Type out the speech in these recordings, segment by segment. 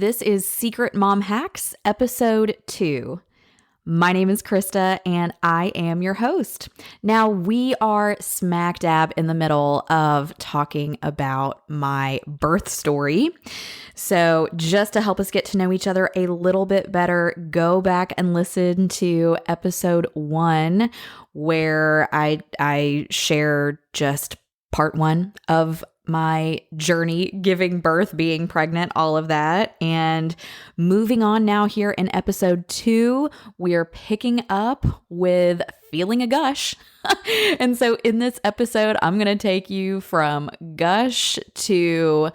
This is Secret Mom Hacks, episode 2. My name is Krista, and I am your host. Now, we are smack dab in the middle of talking about my birth story. So just to help us get to know each other a little bit better, go back and listen to episode 1, where I share just part 1 of my journey, giving birth, being pregnant, all of that. And moving on now here in episode 2, we are picking up with feeling a gush. And so in this episode, I'm going to take you from gush to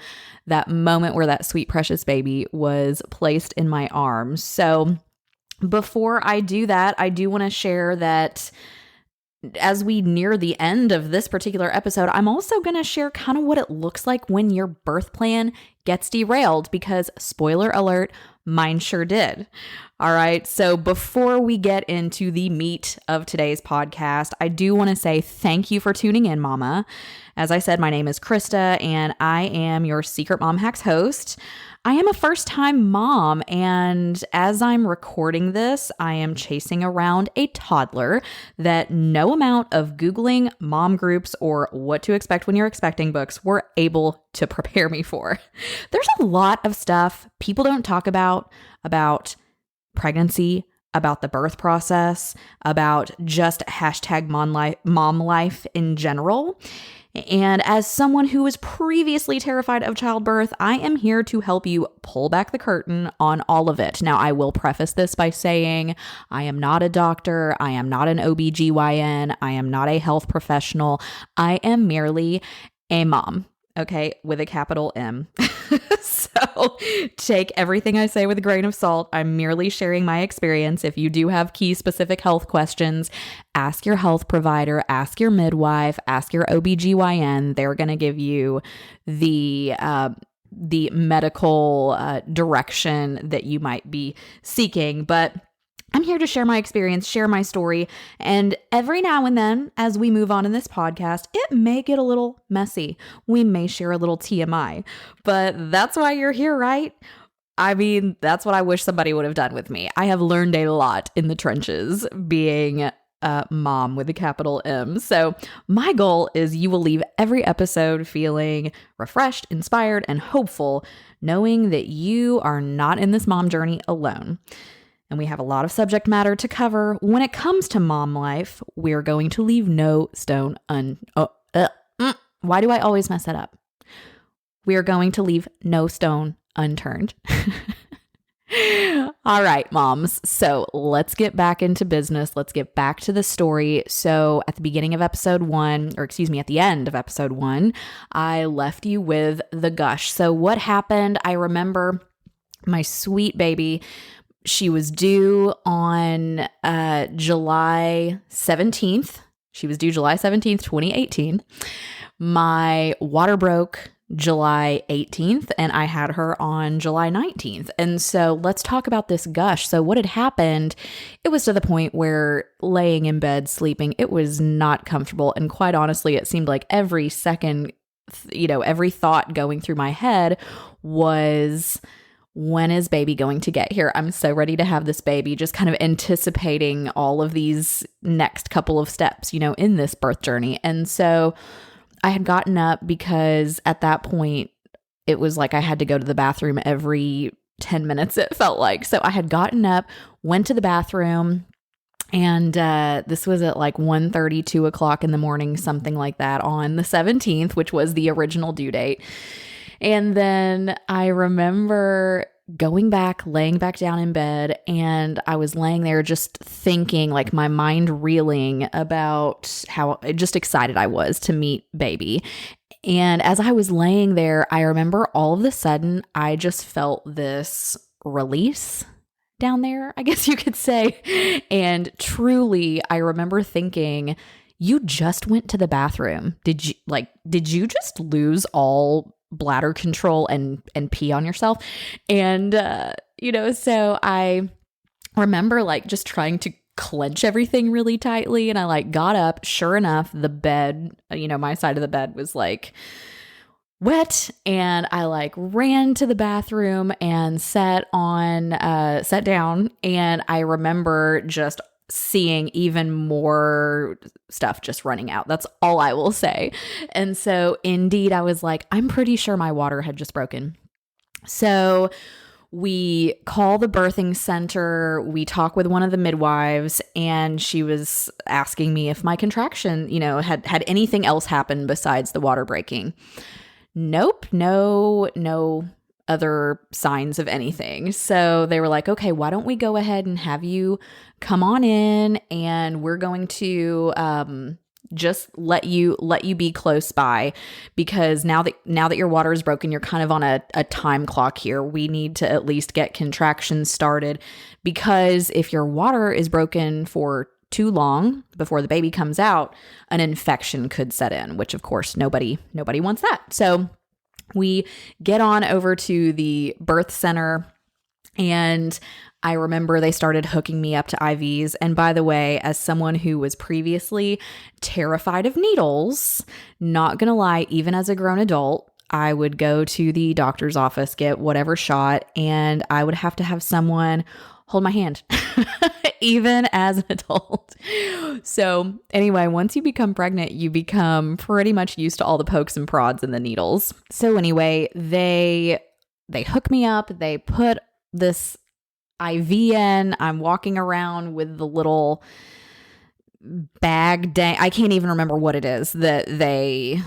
that moment where that sweet, precious baby was placed in my arms. So before I do that, I do want to share that as we near the end of this particular episode, I'm also going to share kind of what it looks like when your birth plan gets derailed, because spoiler alert, mine sure did. All right. So before we get into the meat of today's podcast, I do want to say thank you for tuning in, Mama. As I said, my name is Krista, and I am your Secret Mom Hacks host. I am a first-time mom, and as I'm recording this, I am chasing around a toddler that no amount of Googling mom groups or what to expect when you're expecting books were able to prepare me for. There's a lot of stuff people don't talk about pregnancy, about the birth process, about just hashtag mom life in general. And as someone who was previously terrified of childbirth, I am here to help you pull back the curtain on all of it. Now, I will preface this by saying I am not a doctor. I am not an OBGYN. I am not a health professional. I am merely a mom, okay, with a capital M. So take everything I say with a grain of salt. I'm merely sharing my experience. If you do have key specific health questions, ask your health provider, ask your midwife, ask your OBGYN. They're going to give you the medical direction that you might be seeking. But I'm here to share my experience, share my story, and every now and then, as we move on in this podcast, it may get a little messy. We may share a little TMI, but that's why you're here, right? I mean, that's what I wish somebody would have done with me. I have learned a lot in the trenches being a mom with a capital M. So my goal is you will leave every episode feeling refreshed, inspired, and hopeful, knowing that you are not in this mom journey alone. And we have a lot of subject matter to cover. When it comes to mom life, we're going to leave no stone Why do I always mess that up? We are going to leave no stone unturned. All right, moms. So let's get back into business. Let's get back to the story. So at the beginning of episode 1, or excuse me, at the end of episode 1, I left you with the gush. So what happened? I remember my sweet baby. She was due on July 17th. She was due July 17th, 2018. My water broke July 18th, and I had her on July 19th. And so let's talk about this gush. So what had happened, it was to the point where laying in bed, sleeping, it was not comfortable. And quite honestly, it seemed like every second, every thought going through my head was, when is baby going to get here? I'm so ready to have this baby, just kind of anticipating all of these next couple of steps, in this birth journey. And so I had gotten up because at that point, it was like I had to go to the bathroom every 10 minutes, it felt like. So I had gotten up, went to the bathroom, and this was at like 1:30, 2 o'clock in the morning, something like that, on the 17th, which was the original due date. And then I remember going back, laying back down in bed, and I was laying there just thinking, like my mind reeling about how just excited I was to meet baby. And as I was laying there, I remember all of a sudden, I just felt this release down there, I guess you could say. And truly, I remember thinking, you just went to the bathroom. Did you just lose all bladder control and pee on yourself? And, so I remember like just trying to clench everything really tightly. And I like got up. Sure enough, the bed, my side of the bed was like wet, and I like ran to the bathroom and sat down, and I remember just seeing even more stuff just running out. That's all I will say. And so indeed I was like, I'm pretty sure my water had just broken. So we call the birthing center, we talk with one of the midwives, and she was asking me if my contraction, had anything else happened besides the water breaking. Nope, no other signs of anything. So they were like, okay, why don't we go ahead and have you come on in, and we're going to just let you be close by, because now that your water is broken, you're kind of on a time clock here. We need to at least get contractions started, because if your water is broken for too long before the baby comes out, an infection could set in, which of course nobody wants that. So we get on over to the birth center, and I remember they started hooking me up to IVs. And by the way, as someone who was previously terrified of needles, not gonna lie, even as a grown adult, I would go to the doctor's office, get whatever shot, and I would have to have someone hold my hand, even as an adult. So anyway, once you become pregnant, you become pretty much used to all the pokes and prods and the needles. So anyway, they hook me up, they put this IV in. I'm walking around with the little bag I can't even remember what it is that they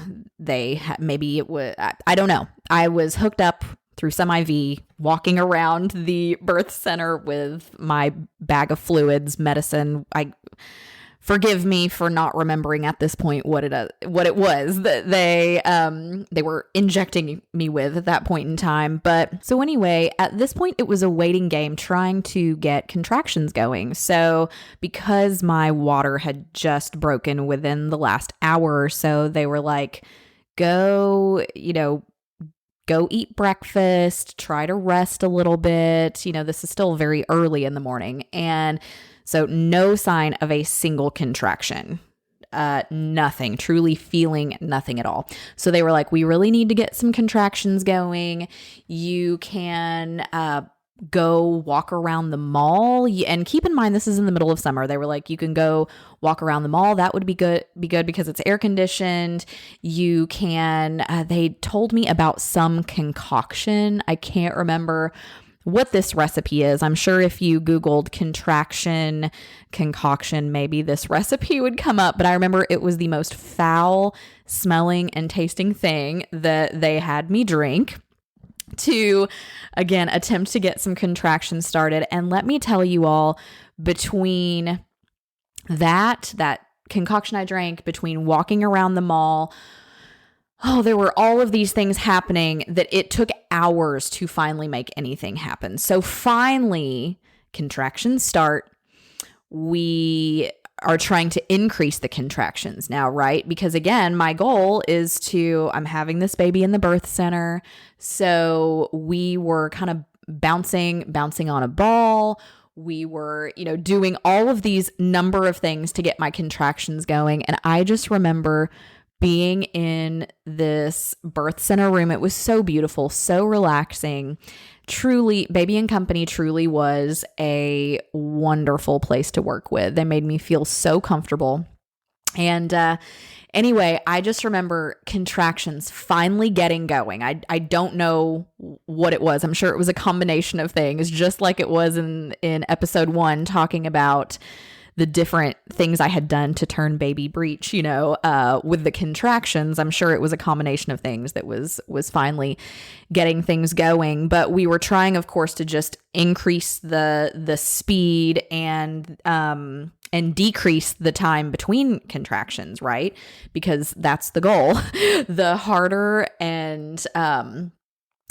maybe it was, I don't know. I was hooked up through some IV, walking around the birth center with my bag of fluids, medicine. Forgive me for not remembering at this point what it was that they were injecting me with at that point in time. But so anyway, at this point it was a waiting game trying to get contractions going. So because my water had just broken within the last hour or so, they were like, go eat breakfast, try to rest a little bit. This is still very early in the morning. And so no sign of a single contraction, nothing, truly feeling nothing at all. So they were like, we really need to get some contractions going. You can go walk around the mall. And keep in mind, this is in the middle of summer. They were like, you can go walk around the mall. That would be good because it's air conditioned. You can, they told me about some concoction. I can't remember what this recipe is. I'm sure if you Googled contraction concoction, maybe this recipe would come up, but I remember it was the most foul smelling and tasting thing that they had me drink to, again, attempt to get some contractions started. And let me tell you all, between that concoction I drank, between walking around the mall, there were all of these things happening that it took hours to finally make anything happen. So finally, contractions start. We are trying to increase the contractions now, right? Because again, my goal is I'm having this baby in the birth center. So we were kind of bouncing on a ball. We were, doing all of these number of things to get my contractions going. And I just remember being in this birth center room. It was so beautiful, so relaxing. Truly, Baby and Company truly was a wonderful place to work with. They made me feel so comfortable. And anyway, I just remember contractions finally getting going. I don't know what it was. I'm sure it was a combination of things, just like it was in episode 1, talking about the different things I had done to turn baby breech, with the contractions. I'm sure it was a combination of things that was finally getting things going. But we were trying, of course, to just increase the speed and decrease the time between contractions, right? Because that's the goal. The harder and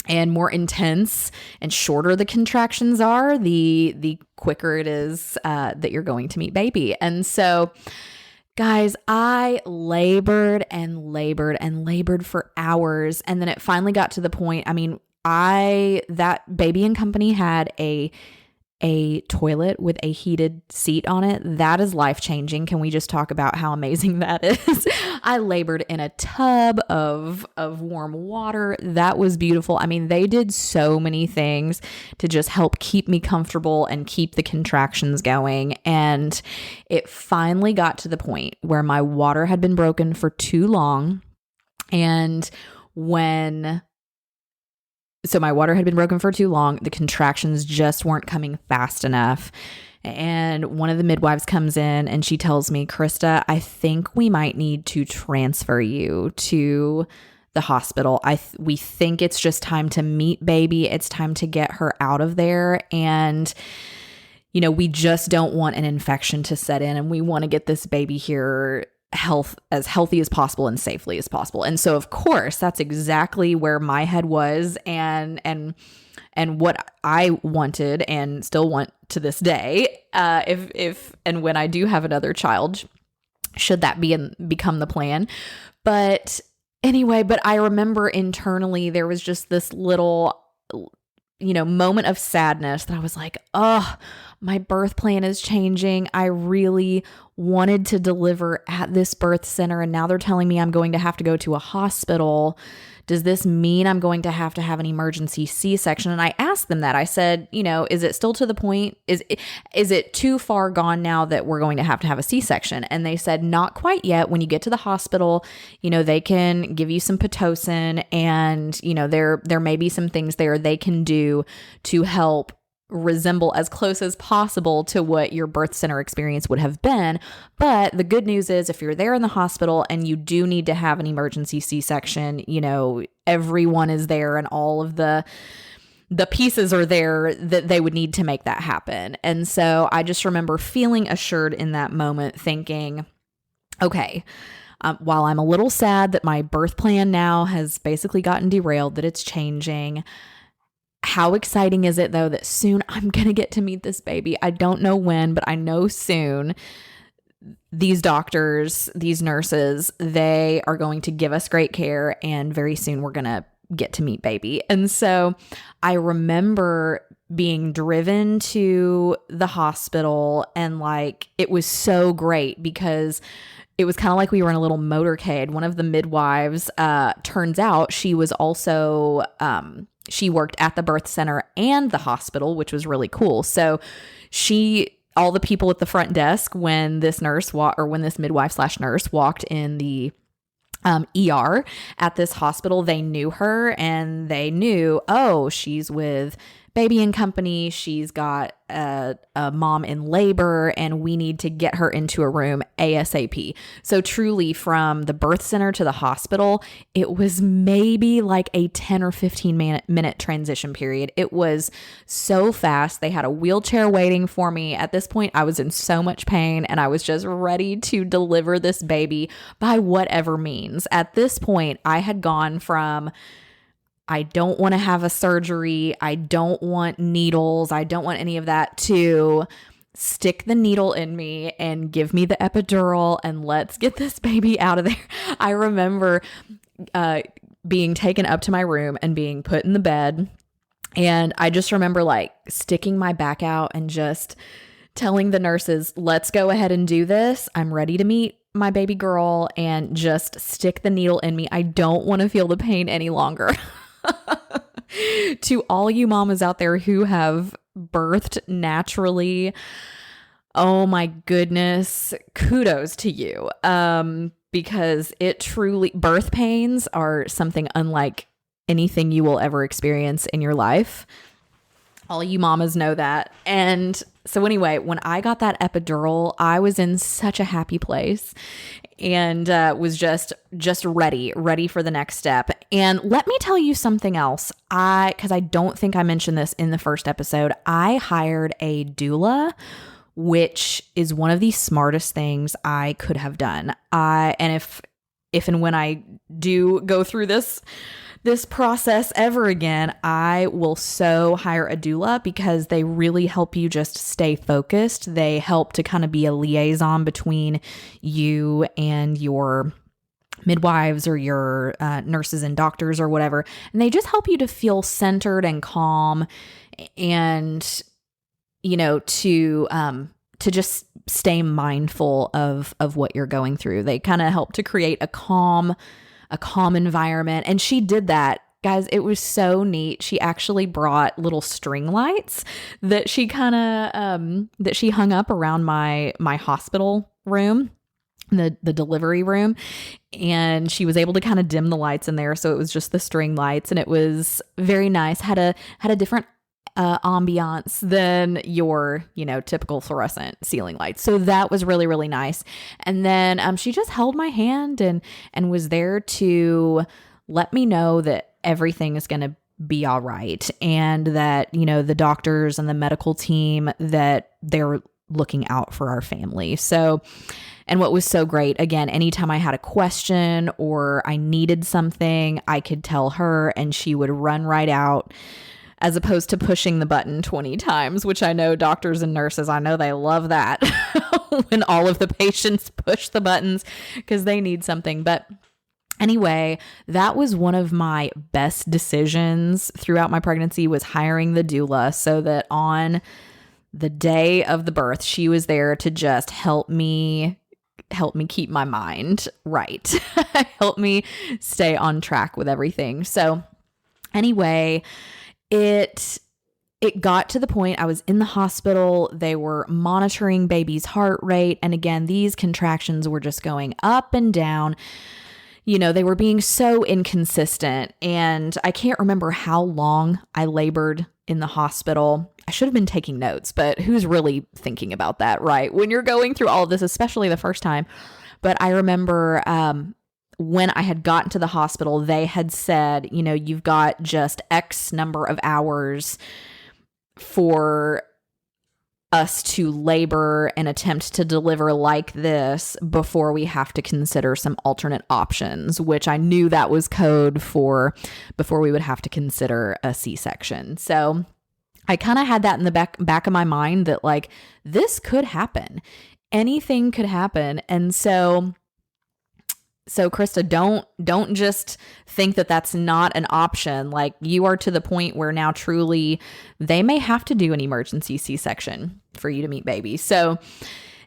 more intense and shorter the contractions are, the quicker it is that you're going to meet baby. And so, guys, I labored and labored and labored for hours. And then it finally got to the point, that Baby and Company had a a toilet with a heated seat on it. That is life-changing. Can we just talk about how amazing that is? I labored in a tub of warm water. That was beautiful. I mean, they did so many things to just help keep me comfortable and keep the contractions going. And it finally got to the point where my water had been broken for too long. And so my water had been broken for too long. The contractions just weren't coming fast enough. And one of the midwives comes in and she tells me, Krista, I think we might need to transfer you to the hospital. We think it's just time to meet baby. It's time to get her out of there. And, we just don't want an infection to set in, and we want to get this baby here as healthy as possible and safely as possible. And so of course that's exactly where my head was and what I wanted and still want to this day. If and when I do have another child, should that become the plan. But anyway, I remember internally there was just this little, moment of sadness that I was like, oh, my birth plan is changing. I really wanted to deliver at this birth center, and now they're telling me I'm going to have to go to a hospital. Does this mean I'm going to have an emergency C-section? And I asked them that. I said, is it still to the point? Is it too far gone now that we're going to have a C-section? And they said, not quite yet. When you get to the hospital, they can give you some Pitocin, and, there may be some things there they can do to help resemble as close as possible to what your birth center experience would have been. But the good news is, if you're there in the hospital and you do need to have an emergency C-section, everyone is there and all of the pieces are there that they would need to make that happen. And so I just remember feeling assured in that moment, thinking, okay, while I'm a little sad that my birth plan now has basically gotten derailed, that it's changing, how exciting is it though that soon I'm going to get to meet this baby? I don't know when, but I know soon. These doctors, these nurses, they are going to give us great care, and very soon we're going to get to meet baby. And so I remember being driven to the hospital, and it was so great because it was kind of like we were in a little motorcade. One of the midwives, turns out she was also, she worked at the birth center and the hospital, which was really cool. So all the people at the front desk, when this midwife/nurse walked in the ER at this hospital, they knew her, and they knew, oh, she's with Baby and Company. She's got a mom in labor, and we need to get her into a room ASAP. So truly, from the birth center to the hospital, it was maybe like a 10 or 15 minute transition period. It was so fast. They had a wheelchair waiting for me. At this point, I was in so much pain, and I was just ready to deliver this baby by whatever means. At this point, I had gone from, I don't want to have a surgery, I don't want needles, I don't want any of that, to stick the needle in me and give me the epidural and let's get this baby out of there. I remember being taken up to my room and being put in the bed, and I just remember sticking my back out and just telling the nurses, let's go ahead and do this. I'm ready to meet my baby girl, and just stick the needle in me. I don't want to feel the pain any longer. To all you mamas out there who have birthed naturally, oh my goodness, kudos to you. Because birth pains are something unlike anything you will ever experience in your life. All you mamas know that. And so anyway, when I got that epidural, I was in such a happy place, and was just ready for the next step. And let me tell you something else. Because I don't think I mentioned this in the first episode, I hired a doula, which is one of the smartest things I could have done. And if and when I do go through this process ever again, I will so hire a doula, because they really help you just stay focused. They help to kind of be a liaison between you and your midwives or your nurses and doctors or whatever. And they just help you to feel centered and calm. And to just stay mindful of what you're going through. They kind of help to create a calm environment. And she did that. Guys, it was so neat. She actually brought little string lights that she that she hung up around my hospital room, the delivery room. And she was able to kind of dim the lights in there. So it was just the string lights, and it was very nice. Had a different ambiance than your, typical fluorescent ceiling lights. So that was really, really nice. And then she just held my hand and was there to let me know that everything is going to be all right. And that, the doctors and the medical team, that they're looking out for our family. So, and what was so great, again, anytime I had a question or I needed something, I could tell her and she would run right out, as opposed to pushing the button 20 times, which I know doctors and nurses, I know they love that when all of the patients push the buttons because they need something. But anyway, that was one of my best decisions throughout my pregnancy, was hiring the doula, so that on the day of the birth, she was there to just help me keep my mind right, help me stay on track with everything. So anyway, it got to the point I was in the hospital. They were monitoring baby's heart rate. And again, these contractions were just going up and down. They were being so inconsistent, and I can't remember how long I labored in the hospital. I should have been taking notes, but who's really thinking about that, right? When you're going through all of this, especially the first time. But I remember when I had gotten to the hospital, they had said, you've got just X number of hours for us to labor and attempt to deliver like this before we have to consider some alternate options, which I knew that was code for before we would have to consider a C-section. So I kind of had that in the back of my mind that like, this could happen. Anything could happen. And so Krista, don't just think that that's not an option. Like, you are to the point where now truly they may have to do an emergency C-section for you to meet baby. So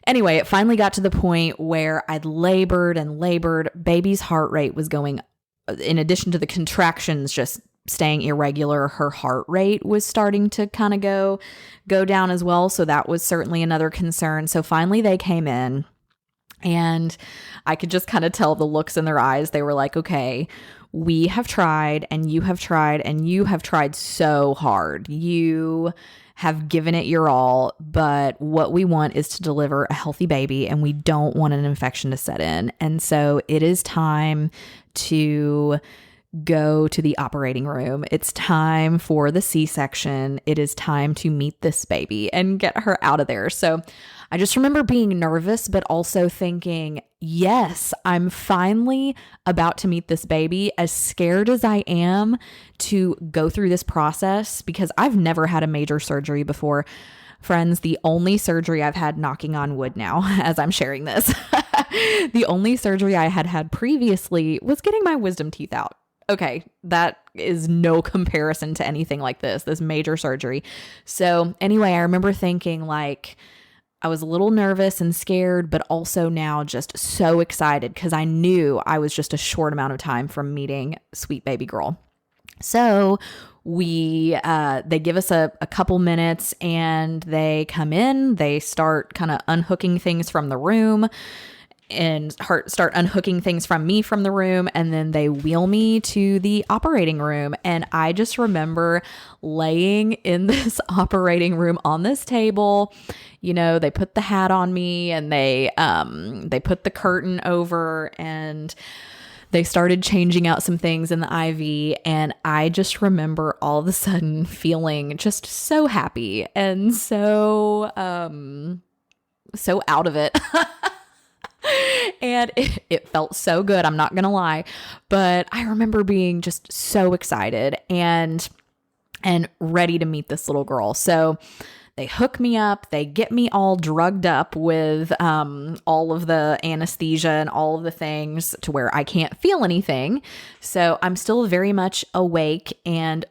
anyway, it finally got to the point where I'd labored and labored. Baby's heart rate was going, in addition to the contractions just staying irregular, her heart rate was starting to kind of go down as well. So that was certainly another concern. So finally they came in. And I could just kind of tell the looks in their eyes. They were like, okay, we have tried and you have tried and you have tried so hard. You have given it your all, but what we want is to deliver a healthy baby, and we don't want an infection to set in. And so it is time to go to the operating room. It's time for the C-section. It is time to meet this baby and get her out of there. So I just remember being nervous, but also thinking, yes, I'm finally about to meet this baby. As scared as I am to go through this process, because I've never had a major surgery before. Friends, the only surgery I've had, knocking on wood now as I'm sharing this, the only surgery I had previously was getting my wisdom teeth out. Okay, that is no comparison to anything like this major surgery. So anyway, I remember thinking like, I was a little nervous and scared, but also now just so excited because I knew I was just a short amount of time from meeting sweet baby girl. So they give us a couple minutes and they come in, they start kind of unhooking things from the room and start unhooking things from me from the room. And then they wheel me to the operating room. And I just remember laying in this operating room on this table. They put the hat on me and they put the curtain over and they started changing out some things in the IV. And I just remember all of a sudden feeling just so happy and so out of it. And it felt so good. I'm not going to lie, but I remember being just so excited and ready to meet this little girl. So they hook me up, they get me all drugged up with all of the anesthesia and all of the things to where I can't feel anything. So I'm still very much awake and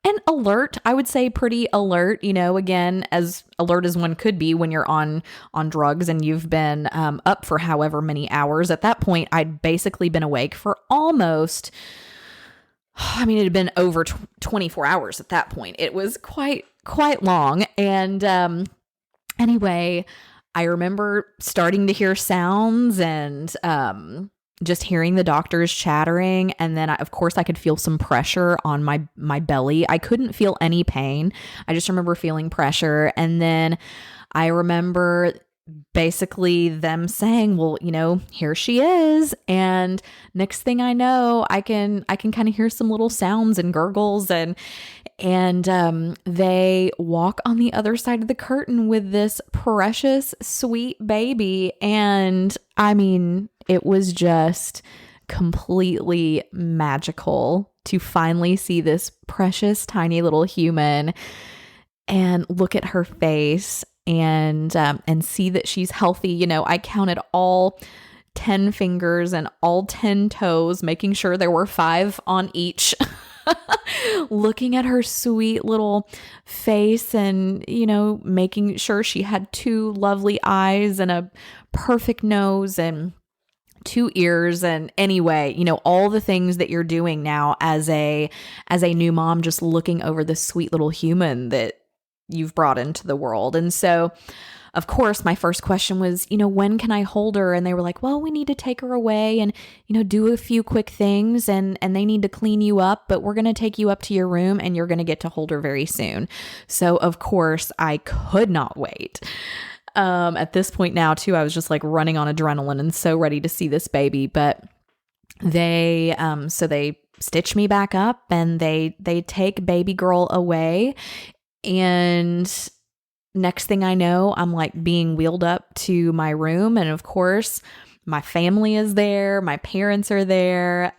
and alert. I would say pretty alert, again, as alert as one could be when you're on drugs and you've been up for however many hours. At that point, I'd basically been awake for almost, it had been over 24 hours at that point. It was quite long. And anyway, I remember starting to hear sounds and just hearing the doctors chattering. And then, of course, I could feel some pressure on my belly. I couldn't feel any pain. I just remember feeling pressure. And then I remember basically them saying, well, here she is. And next thing I know, I can kind of hear some little sounds and gurgles, and they walk on the other side of the curtain with this precious, sweet baby. And it was just completely magical to finally see this precious, tiny little human and look at her face and see that she's healthy. I counted all 10 fingers and all 10 toes, making sure there were 5 on each. Looking at her sweet little face and, making sure she had 2 lovely eyes and a perfect nose and 2 ears. And anyway, all the things that you're doing now as a new mom, just looking over this sweet little human that you've brought into the world. And so, of course, my first question was, when can I hold her? And they were like, well, we need to take her away and, do a few quick things and they need to clean you up, but we're going to take you up to your room and you're going to get to hold her very soon. So of course I could not wait. At this point now too, I was just like running on adrenaline and so ready to see this baby, but they stitch me back up and they take baby girl away. And next thing I know, I'm like being wheeled up to my room. And of course, my family is there. My parents are there.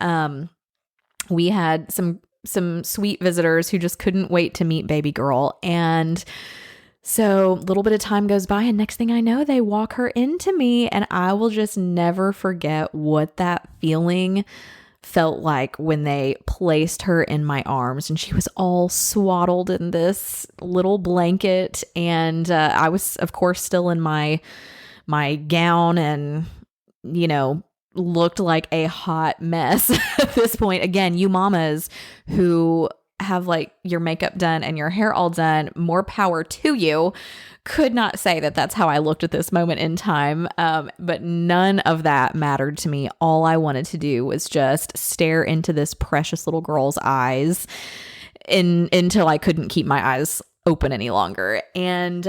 We had some sweet visitors who just couldn't wait to meet baby girl. And so a little bit of time goes by and next thing I know, they walk her into me, and I will just never forget what that feeling felt like when they placed her in my arms, and she was all swaddled in this little blanket. And I was, of course, still in my gown and, looked like a hot mess at this point. Again, you mamas who have like your makeup done and your hair all done, more power to you. Could not say that that's how I looked at this moment in time. But none of that mattered to me. All I wanted to do was just stare into this precious little girl's eyes until I couldn't keep my eyes open any longer. And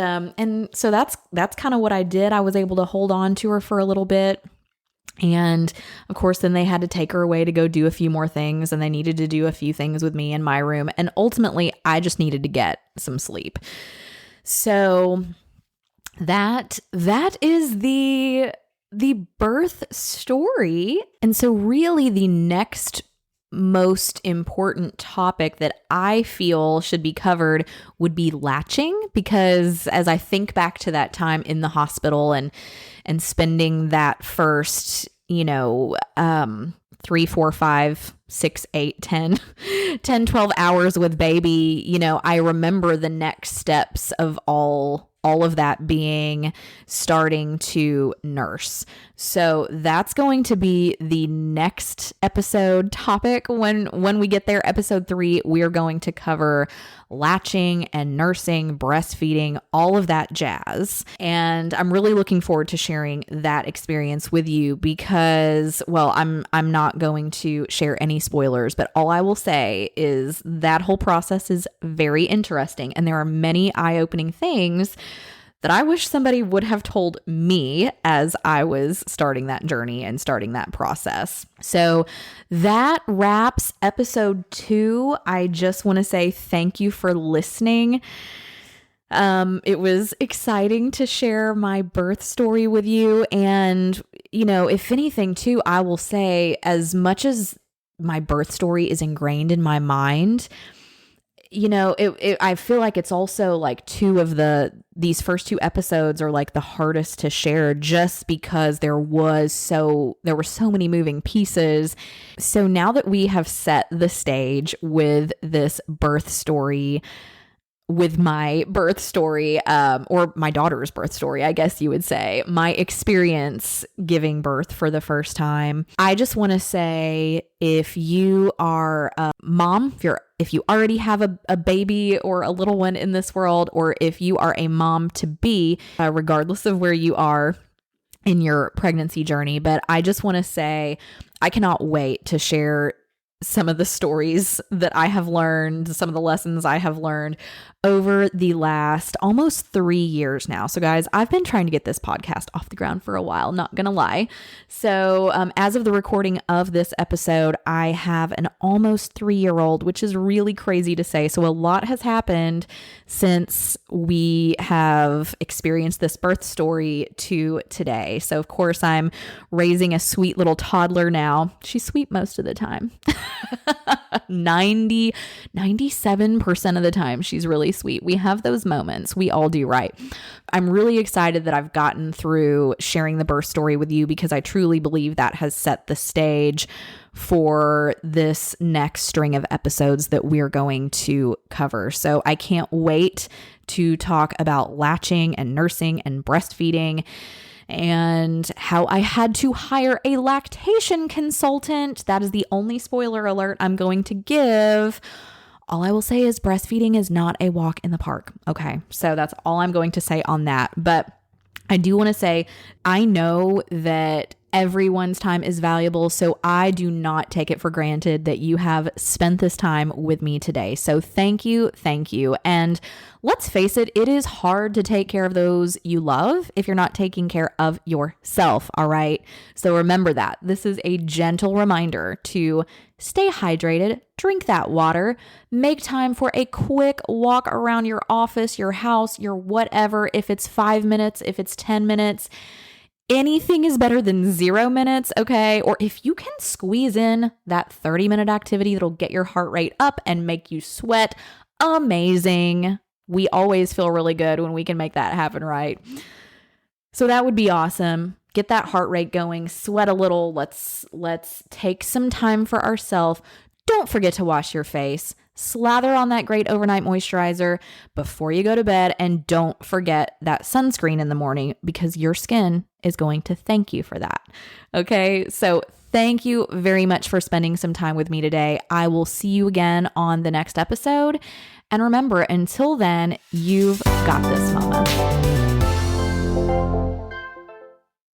so that's kind of what I did. I was able to hold on to her for a little bit. And of course, then they had to take her away to go do a few more things, and they needed to do a few things with me in my room. And ultimately, I just needed to get some sleep. So that is the birth story. And so really the next most important topic that I feel should be covered would be latching, because as I think back to that time in the hospital and spending that first, 3, 4, 5, 6, 8, 10, 12 hours with baby, I remember the next steps of all of that being starting to nurse. So that's going to be the next episode topic. When we get there, episode 3, we are going to cover latching and nursing, breastfeeding, all of that jazz. And I'm really looking forward to sharing that experience with you because, well, I'm not going to share any spoilers, but all I will say is that whole process is very interesting. And there are many eye-opening things that I wish somebody would have told me as I was starting that journey and starting that process. So that wraps episode 2. I just want to say thank you for listening. It was exciting to share my birth story with you. And, if anything too, I will say as much as my birth story is ingrained in my mind, I feel like it's also like these first two episodes are like the hardest to share just because there were so many moving pieces. So now that we have set the stage with this birth story, with my birth story, or my daughter's birth story, I guess you would say, my experience giving birth for the first time, I just want to say, if you are a mom, if you already have a baby or a little one in this world, or if you are a mom to be, regardless of where you are in your pregnancy journey, but I just want to say, I cannot wait to share some of the stories that I have learned, some of the lessons I have learned over the last almost 3 years now. So guys, I've been trying to get this podcast off the ground for a while, not gonna lie. So as of the recording of this episode, I have an almost 3-year-old, which is really crazy to say. So a lot has happened since we have experienced this birth story to today. So of course, I'm raising a sweet little toddler now. She's sweet most of the time. 97% of the time, she's really sweet. We have those moments. We all do, right? I'm really excited that I've gotten through sharing the birth story with you, because I truly believe that has set the stage for this next string of episodes that we're going to cover. So I can't wait to talk about latching and nursing and breastfeeding, and how I had to hire a lactation consultant. That is the only spoiler alert I'm going to give. All I will say is breastfeeding is not a walk in the park. Okay, so that's all I'm going to say on that. But I do want to say, I know that everyone's time is valuable, so I do not take it for granted that you have spent this time with me today. So thank you. And let's face it, it is hard to take care of those you love if you're not taking care of yourself, all right? So remember that. This is a gentle reminder to stay hydrated, drink that water, make time for a quick walk around your office, your house, your whatever. If it's 5 minutes, if it's 10 minutes, anything is better than 0 minutes, okay? Or if you can squeeze in that 30-minute activity that'll get your heart rate up and make you sweat, amazing. We always feel really good when we can make that happen, right? So that would be awesome. Get that heart rate going, sweat a little. Let's take some time for ourselves. Don't forget to wash your face. Slather on that great overnight moisturizer before you go to bed, and don't forget that sunscreen in the morning, because your skin is going to thank you for that. Okay, so thank you very much for spending some time with me today. I will see you again on the next episode. And remember, until then, you've got this, mama.